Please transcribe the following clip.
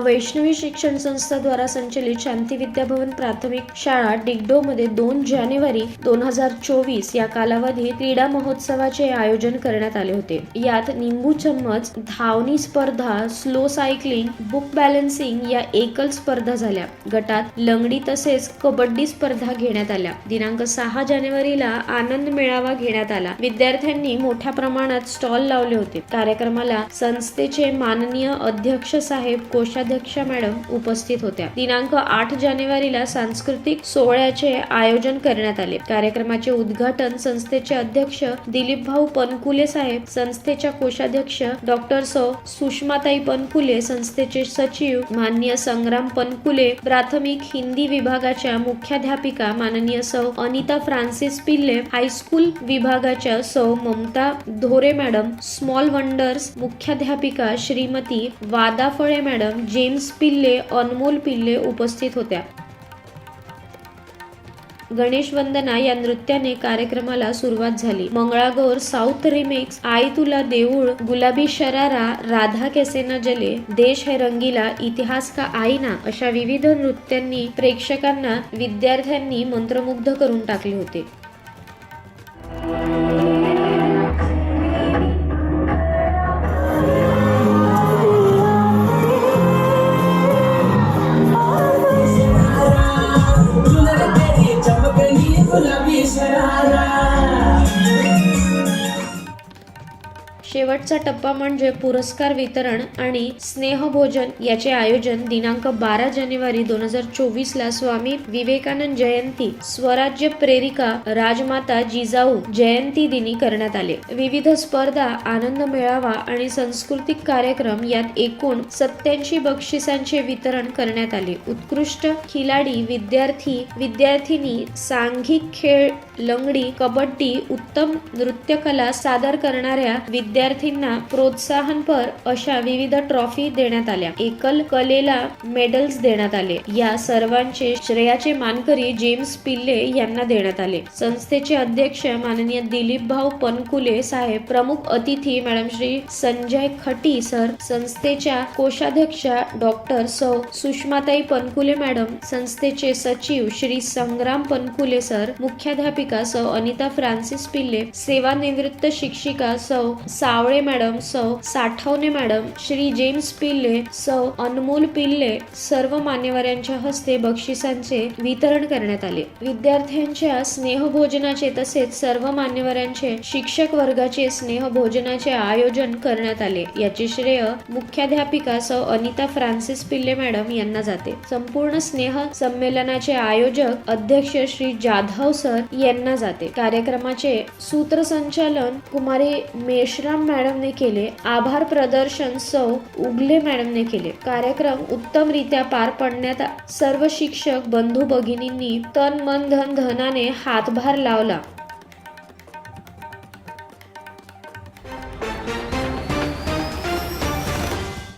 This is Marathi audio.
वैष्णवी शिक्षण संस्था द्वारा संचलित शांती विद्याभवन प्राथमिक शाळा डिगडोहमध्ये 2 जानेवारी 2024 या कालावधीत क्रीडा महोत्सवाचे आयोजन करण्यात आले होते। यात निंबू चम्मच, धावणी स्पर्धा, स्लो सायकलिंग, बुक बॅलन्सिंग या एकल स्पर्धा झाल्या। गटात लंगडी तसेच कबड्डी स्पर्धा घेण्यात आल्या। दिनांक 6 जानेवारीला आनंद मेळावा घेण्यात आला। विद्यार्थ्यांनी मोठ्या प्रमाणात स्टॉल लावले होते। कार्यक्रमाला संस्थेचे माननीय अध्यक्ष साहेब, कोषाध्यक्षा मॅडम उपस्थित होत्या। दिनांक 8 जानेवारीला सांस्कृतिक सोहळ्याचे आयोजन करण्यात आले। कार्यक्रमाचे उद्घाटन संस्थेचे अध्यक्ष दिलीप भाऊ पनकुले साहेब, संस्थेच्या कोषाध्यक्ष डॉक्टर सौ सुषमाताई पनकुले, संस्थेचे सचिव माननीय संग्राम पनकुले, प्राथमिक हिंदी विभागाच्या मुख्याध्यापिका माननीय सौ अनिता फ्रान्सिस पिल्ले, हायस्कूल विभागाच्या सौ ममता धोरे मॅडम, स्मॉल वंडर्स मुख्याध्यापिका श्रीमती वादा फळे मॅडम, जेम्स पिल्ले, अनमोल पिल्ले उपस्थित होत्या। गणेश वंदना या नृत्याने कार्यक्रमाला सुरुवात झाली। मंगळागौर, साऊथ रिमिक्स, आई तुला देऊळ, गुलाबी शरारा, राधा कैसे न जले, देश है रंगीला, इतिहास का आईना अशा विविध नृत्यांनी प्रेक्षकांना, विद्यार्थ्यांनी मंत्रमुग्ध करून टाकले होते। शेवटचा टप्पा म्हणजे पुरस्कार वितरण आणि स्नेहभोजन याचे आयोजन दिनांक 12 जानेवारी 2024 ला स्वामी विवेकानंद जयंती, स्वराज्य प्रेरिका राजमाता जिजाऊ जयंती दिनी करण्यात आले। विविध स्पर्धा, आनंद मेळावा आणि सांस्कृतिक कार्यक्रम यात एकूण 87 बक्षिसांचे वितरण करण्यात आले। उत्कृष्ट खिलाडी, विद्यार्थी, विद्यार्थिनी, सांघिक खेळ, लंगडी, कबड्डी, उत्तम नृत्यकला सादर करणाऱ्या विद्यार्थ्यांना प्रोत्साहनपर अशा विविध ट्रॉफी देण्यात आल्या। एकल कलेला मेडल्स देण्यात आले। या सर्वांचे श्रेयाचे मानकरी जेम्स पिल्ले यांना देण्यात आले। संस्थेचे अध्यक्ष माननीय दिलीप भाऊ पनकुले साहेब, प्रमुख अतिथी मॅडम श्री संजय खटी सर, संस्थेच्या कोषाध्यक्षा डॉक्टर सौ सुषमाताई पनकुले मॅडम, संस्थेचे सचिव श्री संग्राम पनकुले सर, मुख्याध्यापिका सौ अनिता फ्रान्सिस पिल्ले, सेवानिवृत्त शिक्षिका सौ सावळे मॅडम, सौ साठवणे मॅडम, श्री जेम्स पिल्ले, सौ अनमोल पिल्ले, सर्व मान्यवरांच्या हस्ते बक्षिसांचे वितरण करण्यात आले। विद्यार्थ्यांच्या स्नेहभोजनाचे तसेच सर्व मान्यवरांचे शिक्षक वर्गाचे स्नेहभोजनाचे आयोजन करण्यात आले। याचे श्रेय मुख्याध्यापिका सौ अनिता फ्रान्सिस पिल्ले मॅडम यांना जाते। संपूर्ण स्नेह संमेलनाचे आयोजक अध्यक्ष श्री जाधव सर यांना जाते। कार्यक्रमाचे सूत्रसंचालन कुमारी मेश्राम मॅडम ने केले। आभार प्रदर्शन सौ उगले मॅडम ने केले। कार्यक्रम उत्तमरित्या पार पडण्यात सर्व शिक्षक बंधू भगिनींनी तन मन धन धनाने हातभार लावला।